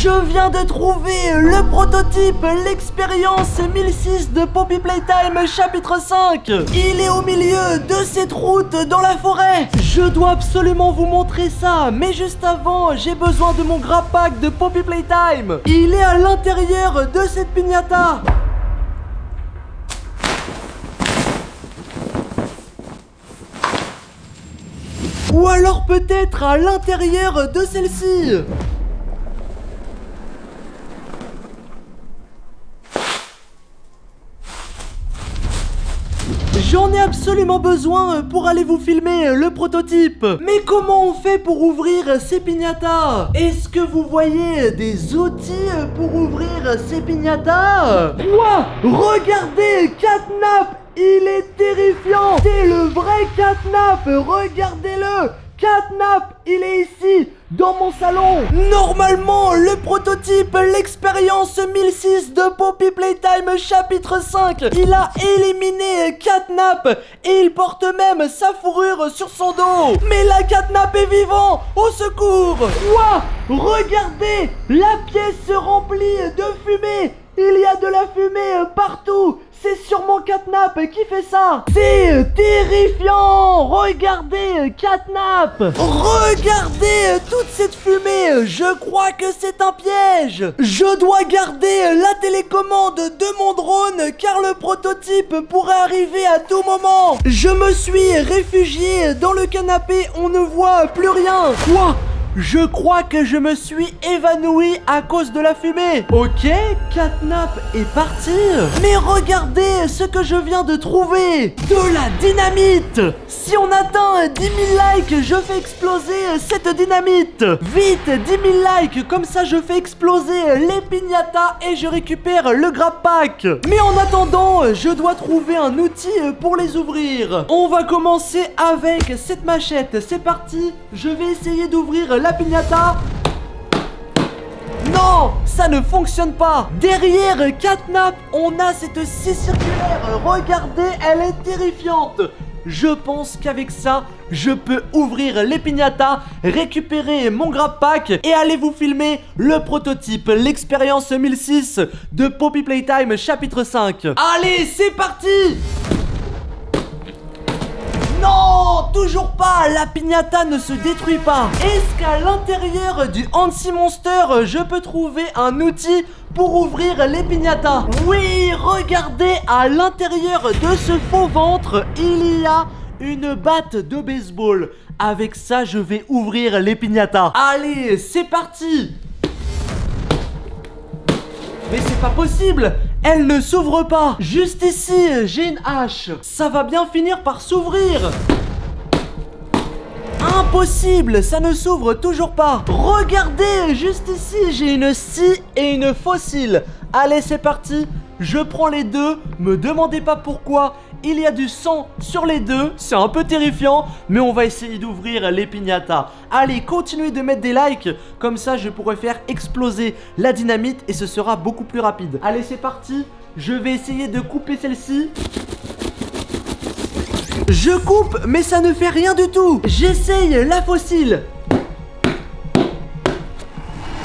Je viens de trouver le prototype, l'expérience 1006 de Poppy Playtime chapitre 5. Il est au milieu de cette route dans la forêt. Je dois absolument vous montrer ça, mais juste avant, j'ai besoin de mon grappack de Poppy Playtime. Il est à l'intérieur de cette piñata. Ou alors peut-être à l'intérieur de celle-ci. J'en ai absolument besoin pour aller vous filmer le prototype. Mais comment on fait pour ouvrir ces piñatas? Est-ce que vous voyez des outils pour ouvrir ces piñatas? Quoi? Regardez, Catnap! Il est terrifiant! C'est le vrai Catnap! Regardez-le! Catnap, il est ici, dans mon salon. Normalement, le prototype, l'expérience 1006 de Poppy Playtime chapitre 5, il a éliminé Catnap et il porte même sa fourrure sur son dos. Mais là, Catnap est vivant. Au secours! Quoi? Regardez, la pièce se remplit de fumée. Il y a de la fumée partout. C'est sûrement Catnap qui fait ça. C'est terrifiant. Regardez, Catnap. Regardez toute cette fumée. Je crois que c'est un piège. Je dois garder la télécommande de mon drone car le prototype pourrait arriver à tout moment. Je me suis réfugié dans le canapé. On ne voit plus rien. Quoi? Je crois que je me suis évanoui à cause de la fumée. Ok, Catnap est parti. Mais regardez ce que je viens de trouver. De la dynamite. Si on atteint 10 000 likes, je fais exploser cette dynamite. Vite, 10 000 likes, comme ça je fais exploser les piñatas et je récupère le grappack. Mais en attendant, je dois trouver un outil pour les ouvrir. On va commencer avec cette machette. C'est parti, je vais essayer d'ouvrir la piñata. Non, ça ne fonctionne pas. Derrière Catnap, on a cette scie circulaire. Regardez, elle est terrifiante. Je pense qu'avec ça, je peux ouvrir les piñatas, récupérer mon grappack et aller vous filmer le prototype, l'expérience 1006 de Poppy Playtime chapitre 5. Allez, c'est parti! Non, toujours pas, la piñata ne se détruit pas. Est-ce qu'à l'intérieur du Hansi Monster, je peux trouver un outil pour ouvrir les piñatas? Oui, regardez, à l'intérieur de ce faux ventre, il y a une batte de baseball. Avec ça, je vais ouvrir les piñatas. Allez, c'est parti. Mais c'est pas possible! Elle ne s'ouvre pas! Juste ici, j'ai une hache! Ça va bien finir par s'ouvrir! Impossible! Ça ne s'ouvre toujours pas! Regardez! Juste ici, j'ai une scie et une fossile! Allez, c'est parti! Je prends les deux, me demandez pas pourquoi, il y a du sang sur les deux, c'est un peu terrifiant, mais on va essayer d'ouvrir les piñatas. Allez, continuez de mettre des likes, comme ça je pourrai faire exploser la dynamite et ce sera beaucoup plus rapide. Allez, c'est parti, je vais essayer de couper celle-ci. Je coupe, mais ça ne fait rien du tout. J'essaye la fossile.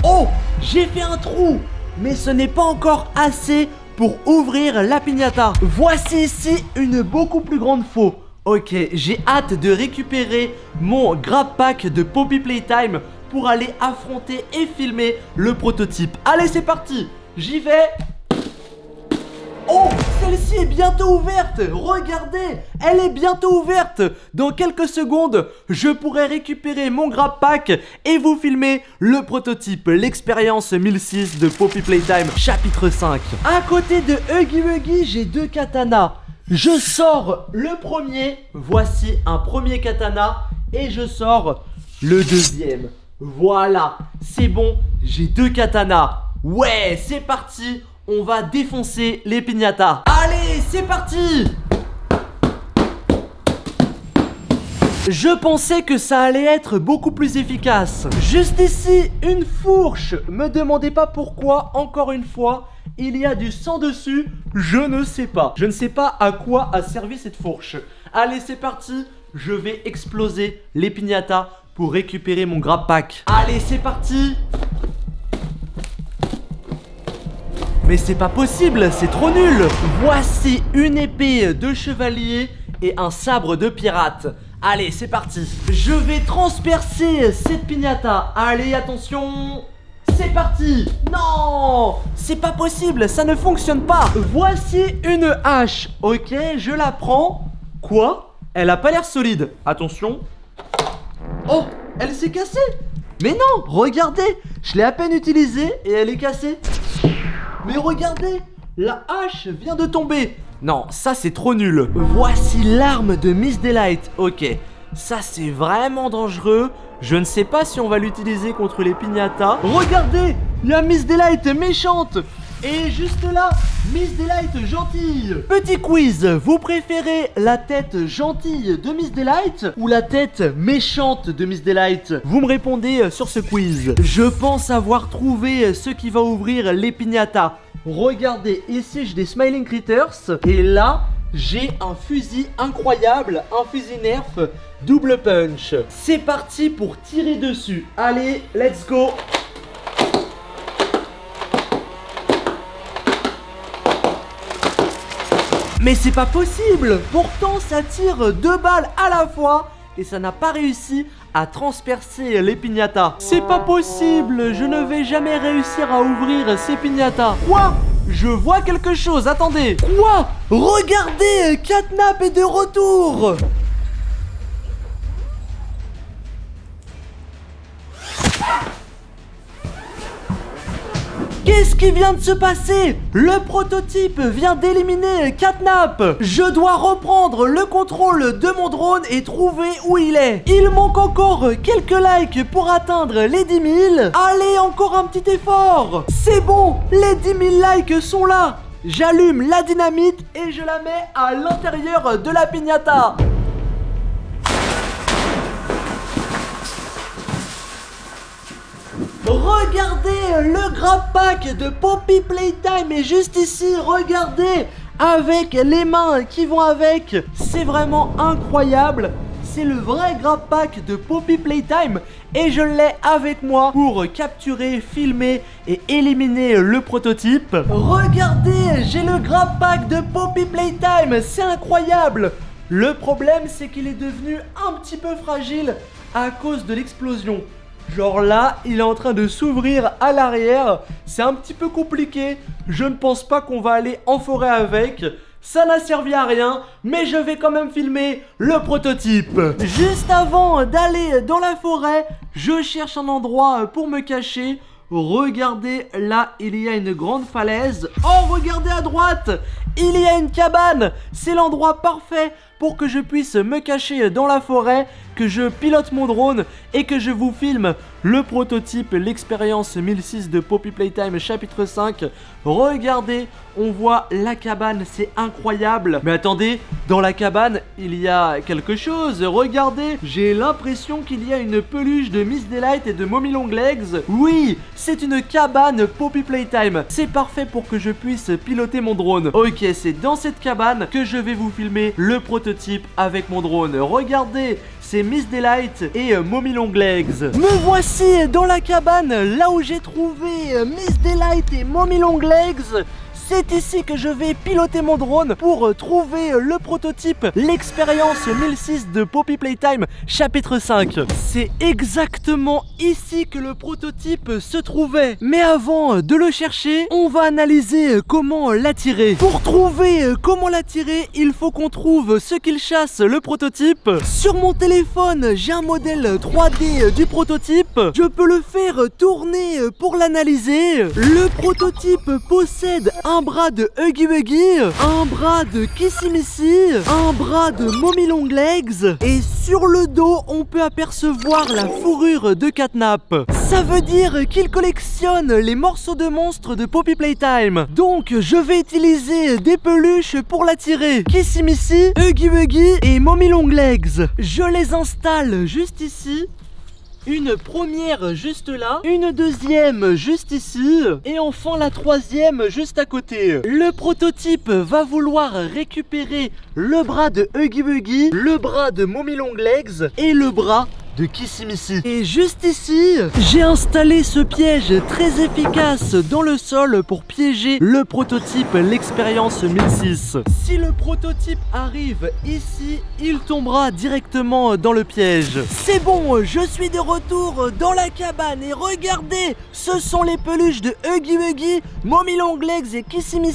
Oh, j'ai fait un trou, mais ce n'est pas encore assez pour ouvrir la piñata. Voici ici une beaucoup plus grande faux. Ok, j'ai hâte de récupérer mon grappack de Poppy Playtime pour aller affronter et filmer le prototype. Allez, c'est parti, j'y vais. Oh, celle-ci est bientôt ouverte. Regardez, elle est bientôt ouverte. Dans quelques secondes, je pourrai récupérer mon grappack et vous filmer le prototype, l'expérience 1006 de Poppy Playtime chapitre 5. À côté de Huggy Wuggy, j'ai deux katanas. Je sors le premier, voici un premier katana, et je sors le deuxième. Voilà, c'est bon, j'ai deux katanas. Ouais, c'est parti. On va défoncer les piñatas. Allez, c'est parti! Je pensais que ça allait être beaucoup plus efficace. Juste ici, une fourche. Me demandez pas pourquoi, encore une fois, il y a du sang dessus. Je ne sais pas. Je ne sais pas à quoi a servi cette fourche. Allez, c'est parti. Je vais exploser les piñatas pour récupérer mon grappack. Allez, c'est parti! Mais c'est pas possible, c'est trop nul. Voici une épée de chevalier et un sabre de pirate. Allez, c'est parti. Je vais transpercer cette piñata. Allez, attention. C'est parti. Non, c'est pas possible, ça ne fonctionne pas. Voici une hache. Ok, je la prends. Quoi? Elle a pas l'air solide. Attention. Oh, elle s'est cassée. Mais non, regardez, je l'ai à peine utilisée et elle est cassée. Mais regardez, la hache vient de tomber. Non, ça c'est trop nul. Voici l'arme de Miss Delight. Ok, ça c'est vraiment dangereux. Je ne sais pas si on va l'utiliser contre les piñatas. Regardez, il y a Miss Delight méchante. Et juste là, Miss Delight gentille. Petit quiz, vous préférez la tête gentille de Miss Delight ou la tête méchante de Miss Delight? Vous me répondez sur ce quiz. Je pense avoir trouvé ce qui va ouvrir les piñatas. Regardez, ici j'ai des Smiling Critters. Et là, j'ai un fusil incroyable, un fusil Nerf double punch. C'est parti pour tirer dessus. Allez, let's go. Mais c'est pas possible. Pourtant ça tire 2 balles à la fois et ça n'a pas réussi à transpercer les piñatas. C'est pas possible, je ne vais jamais réussir à ouvrir ces piñatas. Quoi? Je vois quelque chose, attendez. Quoi? Regardez, Catnap est de retour. Qu'est-ce qui vient de se passer? Le prototype vient d'éliminer Catnap. Je dois reprendre le contrôle de mon drone et trouver où il est. Il manque encore quelques likes pour atteindre les 10 000. Allez, encore un petit effort. C'est bon, les 10 000 likes sont là. J'allume la dynamite et je la mets à l'intérieur de la piñata. Regardez, le grab pack de Poppy Playtime est juste ici, regardez, avec les mains qui vont avec, c'est vraiment incroyable. C'est le vrai grab pack de Poppy Playtime et je l'ai avec moi pour capturer, filmer et éliminer le prototype. Regardez, j'ai le grab pack de Poppy Playtime, c'est incroyable. Le problème, c'est qu'il est devenu un petit peu fragile à cause de l'explosion. Genre là, il est en train de s'ouvrir à l'arrière. C'est un petit peu compliqué. Je ne pense pas qu'on va aller en forêt avec. Ça n'a servi à rien, mais je vais quand même filmer le prototype. Juste avant d'aller dans la forêt, je cherche un endroit pour me cacher. Regardez, là, il y a une grande falaise. Oh, regardez à droite, il y a une cabane. C'est l'endroit parfait pour que je puisse me cacher dans la forêt, que je pilote mon drone et que je vous filme le prototype, l'expérience 1006 de Poppy Playtime chapitre 5. Regardez, on voit la cabane, c'est incroyable. Mais attendez, dans la cabane, il y a quelque chose. Regardez, j'ai l'impression qu'il y a une peluche de Miss Delight et de Mommy Longlegs. Oui, c'est une cabane Poppy Playtime. C'est parfait pour que je puisse piloter mon drone. Ok, c'est dans cette cabane que je vais vous filmer le prototype avec mon drone. Regardez, c'est Miss Delight et Mommy Longlegs. Me voici dans la cabane, là où j'ai trouvé Miss Delight et Mommy Longlegs. C'est ici que je vais piloter mon drone pour trouver le prototype, l'expérience 1006 de Poppy Playtime chapitre 5. C'est exactement ici que le prototype se trouvait. Mais avant de le chercher, on va analyser comment l'attirer. Pour trouver comment l'attirer, il faut qu'on trouve ce qu'il chasse, le prototype. Sur mon téléphone, j'ai un modèle 3D du prototype. Je peux le faire tourner pour l'analyser. Le prototype possède un bras de Huggy Wuggy, un bras de Kissy Missy, un bras de Mommy Longlegs et sur le dos on peut apercevoir la fourrure de Catnap. Ça veut dire qu'il collectionne les morceaux de monstres de Poppy Playtime. Donc je vais utiliser des peluches pour l'attirer. Kissy Missy, Huggy Wuggy et Mommy Longlegs. Je les installe juste ici. Une première juste là, une deuxième juste ici et enfin la troisième juste à côté. Le prototype va vouloir récupérer le bras de Huggy Wuggy, le bras de Mommy Longlegs et le bras de Kissimmee. Et juste ici, j'ai installé ce piège très efficace dans le sol pour piéger le prototype, l'expérience 1006. Si le prototype arrive ici, il tombera directement dans le piège. C'est bon, je suis de retour dans la cabane et regardez, ce sont les peluches de Huggy Wuggy, Mommy Longlegs et Kissimmee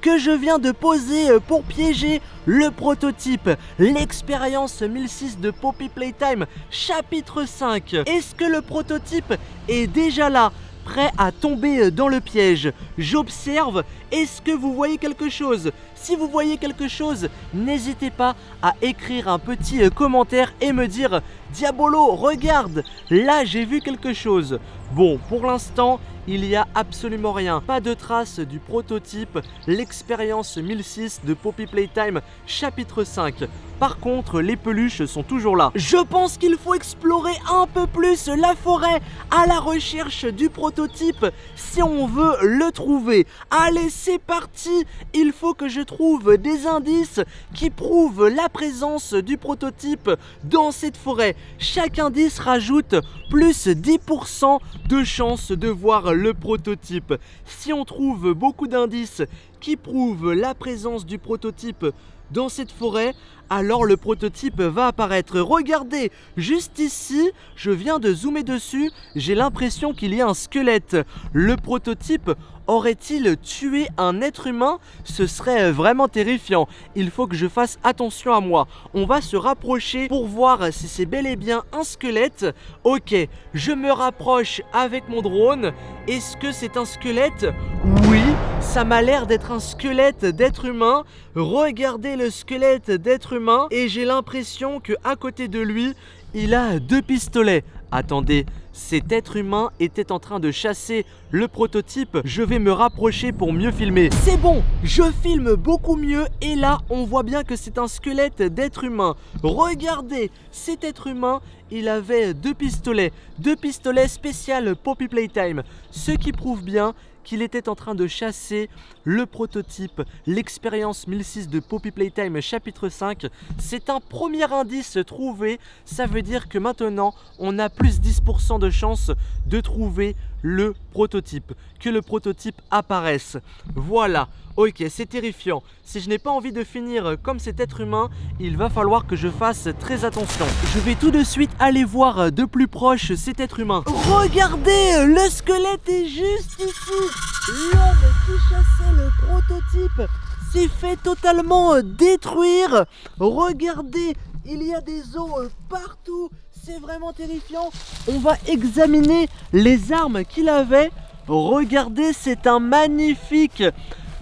que je viens de poser pour piéger le prototype, l'expérience 1006 de Poppy Playtime, chapitre 5. Est-ce que le prototype est déjà là, prêt à tomber dans le piège? J'observe, est-ce que vous voyez quelque chose? Si vous voyez quelque chose, n'hésitez pas à écrire un petit commentaire et me dire « Diabolo, regarde, là j'ai vu quelque chose ». Bon, pour l'instant, il n'y a absolument rien. Pas de trace du prototype, l'expérience 1006 de Poppy Playtime, chapitre 5. Par contre, les peluches sont toujours là. Je pense qu'il faut explorer un peu plus la forêt à la recherche du prototype si on veut le trouver. Allez, c'est parti! Il faut que je trouve des indices qui prouvent la présence du prototype dans cette forêt. Chaque indice rajoute plus 10% de chance de voir le prototype. Si on trouve beaucoup d'indices qui prouvent la présence du prototype dans cette forêt, alors le prototype va apparaître. Regardez, juste ici, je viens de zoomer dessus, j'ai l'impression qu'il y a un squelette. Le prototype aurait-il tué un être humain? Ce serait vraiment terrifiant. Il faut que je fasse attention à moi. On va se rapprocher pour voir si c'est bel et bien un squelette. Ok, je me rapproche avec mon drone. Est-ce que c'est un squelette? Oui, ça m'a l'air d'être un squelette d'être humain. Regardez le squelette d'être humain et j'ai l'impression que à côté de lui, il a 2 pistolets. Attendez, cet être humain était en train de chasser le prototype. Je vais me rapprocher pour mieux filmer. C'est bon, je filme beaucoup mieux et là, on voit bien que c'est un squelette d'être humain. Regardez, cet être humain, il avait 2 pistolets. 2 pistolets spécial Poppy Playtime. Ce qui prouve bien qu'il était en train de chasser le prototype, l'expérience 1006 de Poppy Playtime chapitre 5. C'est un premier indice trouvé, ça veut dire que maintenant on a plus 10% de chance de trouver le prototype, que le prototype apparaisse. Voilà, ok, c'est terrifiant. Si je n'ai pas envie de finir comme cet être humain, il va falloir que je fasse très attention. Je vais tout de suite aller voir de plus proche cet être humain. Regardez, le squelette est juste ici. L'homme qui chassait le prototype s'est fait totalement détruire. Regardez, il y a des os partout. C'est vraiment terrifiant. On va examiner les armes qu'il avait. Regardez, c'est un magnifique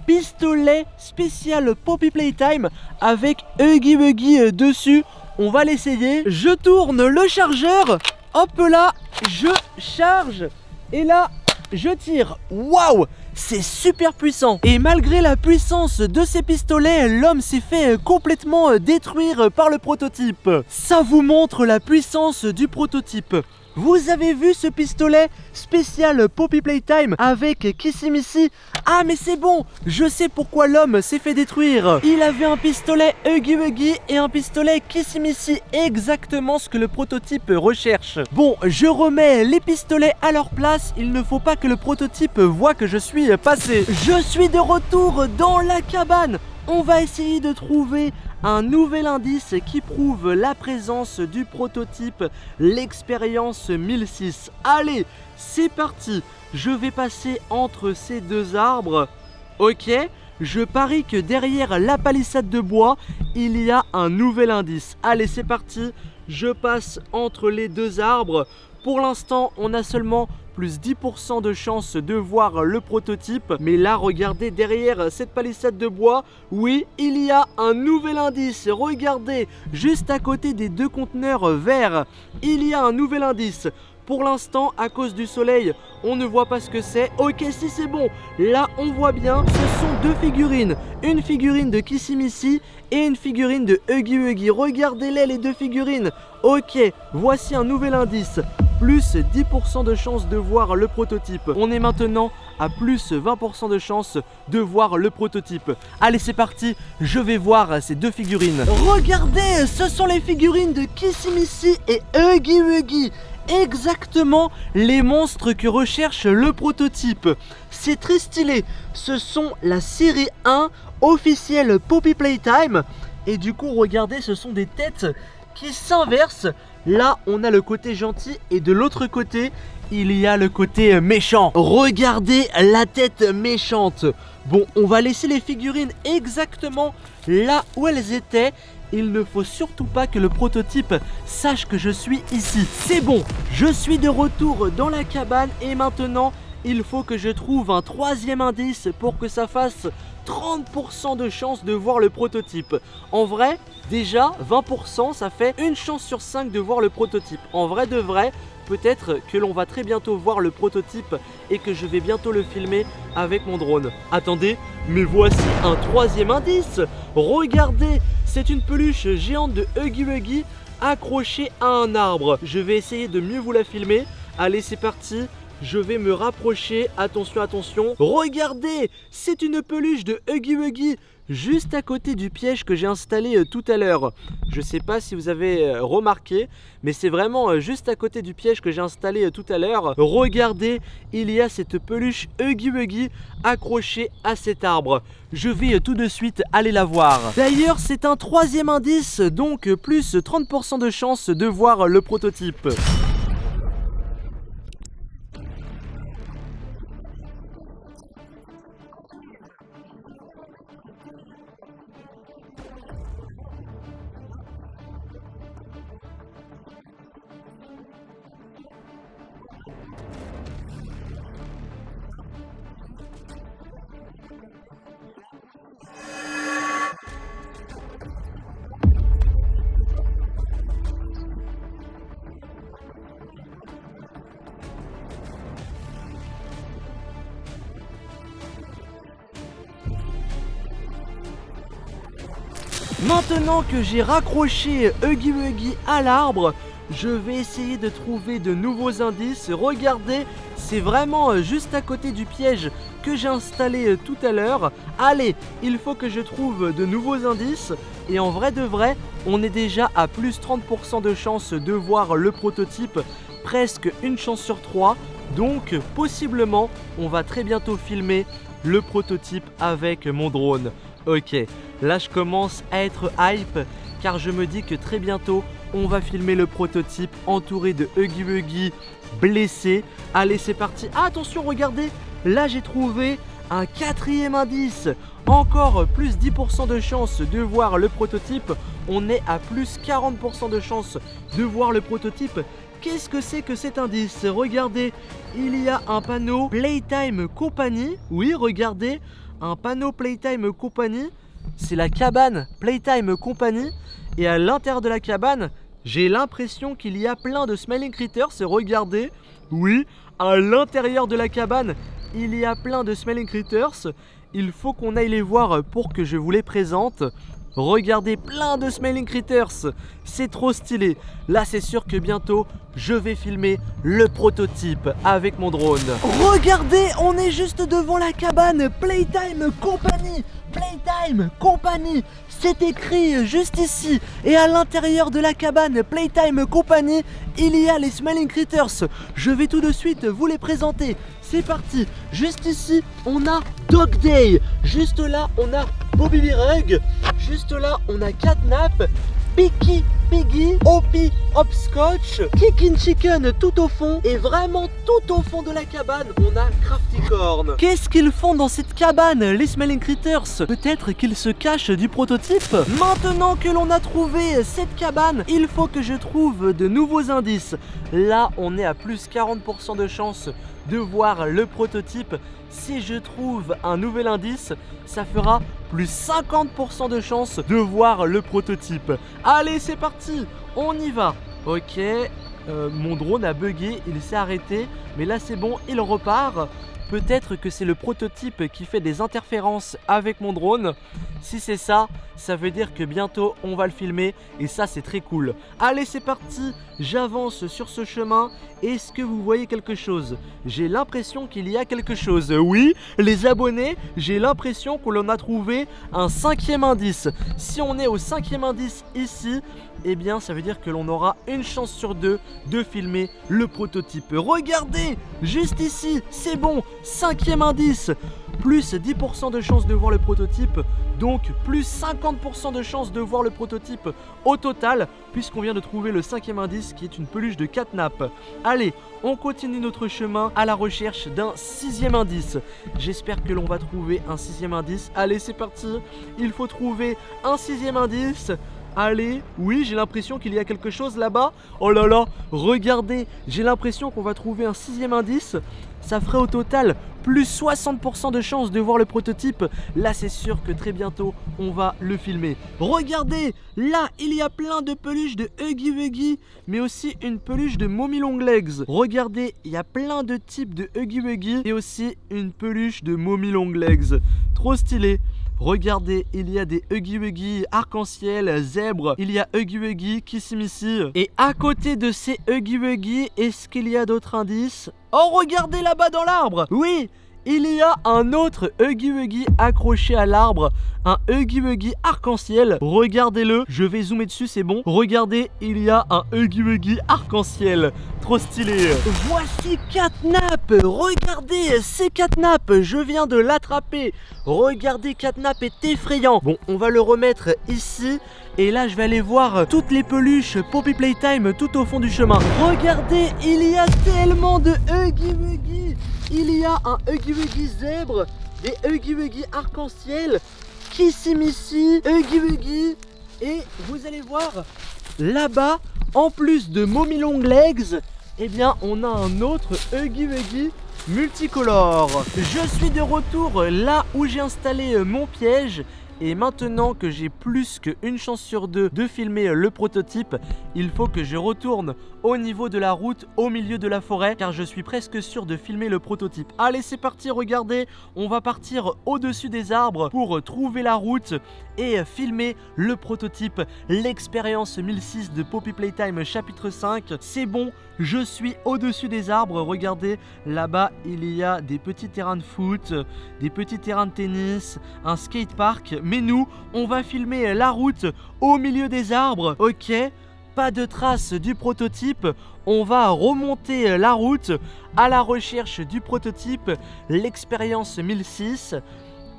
pistolet spécial Poppy Playtime avec Huggy Wuggy dessus. On va l'essayer. Je tourne le chargeur. Hop là, je charge. Et là, je tire. Waouh! C'est super puissant. Et malgré la puissance de ces pistolets, l'homme s'est fait complètement détruire par le prototype. Ça vous montre la puissance du prototype. Vous avez vu ce pistolet spécial Poppy Playtime avec Kissimmee? Ah mais c'est bon, je sais pourquoi l'homme s'est fait détruire. Il avait un pistolet Huggy Wuggy et un pistolet Kissimmee, exactement ce que le prototype recherche. Bon, je remets les pistolets à leur place, il ne faut pas que le prototype voit que je suis passé. Je suis de retour dans la cabane. On va essayer de trouver un nouvel indice qui prouve la présence du prototype, l'expérience 1006. Allez, c'est parti. Je vais passer entre ces 2 arbres. Ok, je parie que derrière la palissade de bois, il y a un nouvel indice. Allez, c'est parti. Je passe entre les 2 arbres. Pour l'instant, on a seulement plus 10% de chance de voir le prototype. Mais là, regardez derrière cette palissade de bois. Oui, il y a un nouvel indice. Regardez, juste à côté des 2 conteneurs verts, il y a un nouvel indice. Pour l'instant, à cause du soleil, on ne voit pas ce que c'est. Ok, si c'est bon, là on voit bien, ce sont deux figurines. Une figurine de Kissimissy et une figurine de Huggy Wuggy. Regardez-les, les deux figurines. Ok, voici un nouvel indice. Plus 10% de chance de voir le prototype. On est maintenant à plus 20% de chance de voir le prototype. Allez, c'est parti, je vais voir ces deux figurines. Regardez, ce sont les figurines de Kissimissy et Huggy Wuggy. Exactement les monstres que recherche le prototype. C'est très stylé. Ce sont la série 1 officielle Poppy Playtime. Et du coup, regardez, ce sont des têtes qui s'inversent. Là, on a le côté gentil et de l'autre côté, il y a le côté méchant. Regardez la tête méchante. Bon, on va laisser les figurines exactement là où elles étaient. Il ne faut surtout pas que le prototype sache que je suis ici. C'est bon, je suis de retour dans la cabane et maintenant, il faut que je trouve un troisième indice pour que ça fasse 30% de chance de voir le prototype. En vrai, déjà 20%, ça fait une chance sur 5 de voir le prototype. En vrai de vrai, peut-être que l'on va très bientôt voir le prototype et que je vais bientôt le filmer avec mon drone. Attendez, mais voici un troisième indice. Regardez, c'est une peluche géante de Huggy Wuggy accrochée à un arbre. Je vais essayer de mieux vous la filmer. Allez, c'est parti. Je vais me rapprocher, attention, attention. Regardez, c'est une peluche de Huggy Wuggy juste à côté du piège que j'ai installé tout à l'heure. Je sais pas si vous avez remarqué, mais c'est vraiment juste à côté du piège que j'ai installé tout à l'heure. Regardez, il y a cette peluche Huggy Wuggy accrochée à cet arbre. Je vais tout de suite aller la voir. D'ailleurs, c'est un troisième indice, donc plus 30% de chance de voir le prototype. Maintenant que j'ai raccroché Huggy Wuggy à l'arbre, je vais essayer de trouver de nouveaux indices. Regardez, c'est vraiment juste à côté du piège que j'ai installé tout à l'heure. Allez, il faut que je trouve de nouveaux indices. Et en vrai de vrai, on est déjà à plus 30% de chance de voir le prototype. Presque une chance sur 3. Donc, possiblement, on va très bientôt filmer le prototype avec mon drone. Ok, là je commence à être hype car je me dis que très bientôt on va filmer le prototype entouré de Huggy Wuggy blessé. Allez, c'est parti. Ah, attention, regardez, là j'ai trouvé un quatrième indice. Encore plus 10% de chance de voir le prototype. On est à plus 40% de chance de voir le prototype. Qu'est-ce que c'est que cet indice? Regardez, il y a un panneau Playtime Company. Oui, regardez, un panneau Playtime Company. C'est la cabane Playtime Company. Et à l'intérieur de la cabane, j'ai l'impression qu'il y a plein de Smiling Critters. Regardez, oui, à l'intérieur de la cabane, il y a plein de Smiling Critters. Il faut qu'on aille les voir pour que je vous les présente. Regardez, plein de Smiling Critters. C'est trop stylé. Là, c'est sûr que bientôt, je vais filmer le prototype avec mon drone. Regardez, on est juste devant la cabane Playtime Company. Playtime Company, c'est écrit juste ici. Et à l'intérieur de la cabane Playtime Company, il y a les Smiling Critters. Je vais tout de suite vous les présenter. C'est parti. Juste ici, on a Dog Day. Juste là, on a Bobby Birug. Juste là, on a Catnap, Picky Piggy, Hoppy Hopscotch, Kickin' Chicken tout au fond. Et vraiment tout au fond de la cabane, on a Craftycorn. Qu'est-ce qu'ils font dans cette cabane, les Smiling Critters? Peut-être qu'ils se cachent du prototype. Maintenant que l'on a trouvé cette cabane, il faut que je trouve de nouveaux indices. Là, on est à plus 40% de chance de voir le prototype. Si je trouve un nouvel indice, ça fera plus 50% de chance de voir le prototype. Allez, c'est parti, on y va. Ok, mon drone a bugué, il s'est arrêté, mais là c'est bon, il repart. Peut-être que c'est le prototype qui fait des interférences avec mon drone. Si c'est ça, ça veut dire que bientôt on va le filmer et ça c'est très cool. Allez, c'est parti, j'avance sur ce chemin. Est-ce que vous voyez quelque chose? J'ai l'impression qu'il y a quelque chose. Oui, les abonnés, j'ai l'impression qu'on en a trouvé un 5e indice. Si on est au 5e indice ici, eh bien ça veut dire que l'on aura une chance sur 2 de filmer le prototype. Regardez, juste ici, c'est bon, 5e indice. Plus 10% de chance de voir le prototype, donc plus 50% de chance de voir le prototype au total, puisqu'on vient de trouver le 5e indice qui est une peluche de catnap. Allez, on continue notre chemin à la recherche d'un 6e indice. J'espère que l'on va trouver un 6e indice. Allez, c'est parti, il faut trouver un 6e indice. Allez, oui, j'ai l'impression qu'il y a quelque chose là-bas. Oh là là, regardez, j'ai l'impression qu'on va trouver un 6e indice. Ça ferait au total plus 60% de chance de voir le prototype. Là, c'est sûr que très bientôt, on va le filmer. Regardez, là, il y a plein de peluches de Huggy Wuggy, mais aussi une peluche de Mommy Long Legs. Regardez, il y a plein de types de Huggy Wuggy et aussi une peluche de Mommy Long Legs. Trop stylé. Regardez, il y a des Huggy Wuggy arc-en-ciel, zèbre, il y a Huggy Wuggy Kissimissy. Et à côté de ces Huggy Wuggy, est-ce qu'il y a d'autres indices? Oh, regardez là-bas dans l'arbre! Oui, il y a un autre Huggy Wuggy accroché à l'arbre, un Huggy Wuggy arc-en-ciel. Regardez-le, je vais zoomer dessus, c'est bon. Regardez, il y a un Huggy Wuggy arc-en-ciel. Trop stylé. Voici Catnap. Regardez, c'est Catnap. Je viens de l'attraper. Regardez, Catnap est effrayant. Bon, on va le remettre ici. Et là, je vais aller voir toutes les peluches Poppy Playtime tout au fond du chemin. Regardez, il y a tellement de Huggy Wuggy. Il y a un Huggy Wuggy zèbre, des Huggy Wuggy arc-en-ciel, Kissimissy, Huggy Wuggy. Et vous allez voir, là-bas, en plus de Mommy Long Legs, eh bien, on a un autre Huggy Wuggy multicolore. Je suis de retour là où j'ai installé mon piège. Et maintenant que j'ai plus qu'une chance sur 2 de filmer le prototype, il faut que je retourne au niveau de la route, au milieu de la forêt, car je suis presque sûr de filmer le prototype. Allez, c'est parti, regardez, on va partir au-dessus des arbres pour trouver la route et filmer le prototype, l'expérience 1006 de Poppy Playtime chapitre 5. C'est bon, je suis au-dessus des arbres. Regardez, là-bas, il y a des petits terrains de foot, des petits terrains de tennis, un skatepark. Mais nous, on va filmer la route au milieu des arbres. Ok, pas de traces du prototype. On va remonter la route à la recherche du prototype, l'expérience 1006.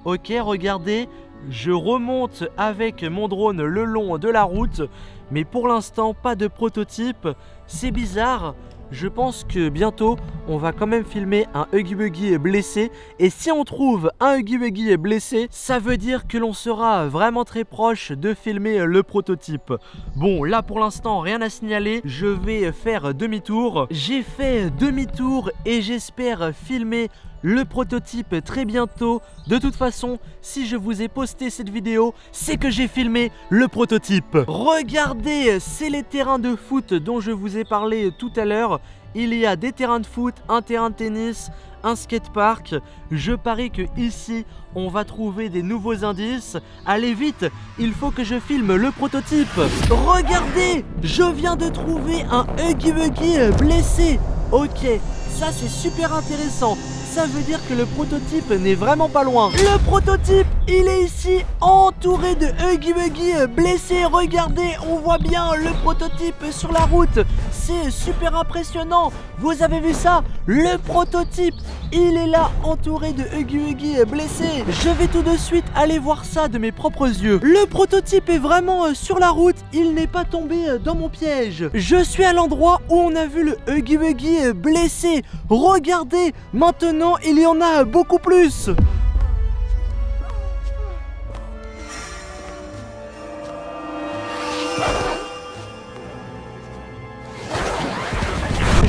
Ok, regardez, je remonte avec mon drone le long de la route. Mais pour l'instant, pas de prototype. C'est bizarre. Je pense que bientôt, on va quand même filmer un Huggy Wuggy blessé. Et si on trouve un Huggy Wuggy blessé, ça veut dire que l'on sera vraiment très proche de filmer le prototype. Bon, là pour l'instant, rien à signaler. Je vais faire demi-tour. J'ai fait demi-tour et j'espère filmer le prototype très bientôt. De toute façon, si je vous ai posté cette vidéo, c'est que j'ai filmé le prototype. Regardez, c'est les terrains de foot dont je vous ai parlé tout à l'heure. Il y a des terrains de foot, un terrain de tennis, un skatepark. Je parie que ici, on va trouver des nouveaux indices. Allez vite, il faut que je filme le prototype. Regardez, je viens de trouver un Huggy Wuggy blessé. Ok, ça c'est super intéressant. Ça veut dire que le prototype n'est vraiment pas loin. Le prototype, il est ici, entouré de Huggy Wuggy blessés. Regardez, on voit bien le prototype sur la route. C'est super impressionnant. Vous avez vu ça? Le prototype, il est là, entouré de Huggy Wuggy blessés. Je vais tout de suite aller voir ça de mes propres yeux. Le prototype est vraiment sur la route. Il n'est pas tombé dans mon piège. Je suis à l'endroit où on a vu le Huggy Wuggy blessé. Regardez, maintenant il y en a beaucoup plus.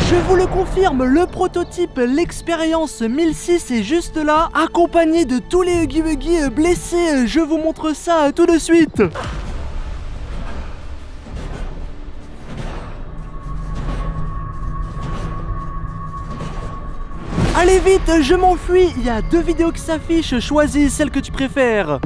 Je vous le confirme, le prototype, l'expérience 1006 est juste là, accompagné de tous les Huggy Wuggy blessés. Je vous montre ça tout de suite. Allez vite, je m'enfuis. Il y a 2 vidéos qui s'affichent, choisis celle que tu préfères.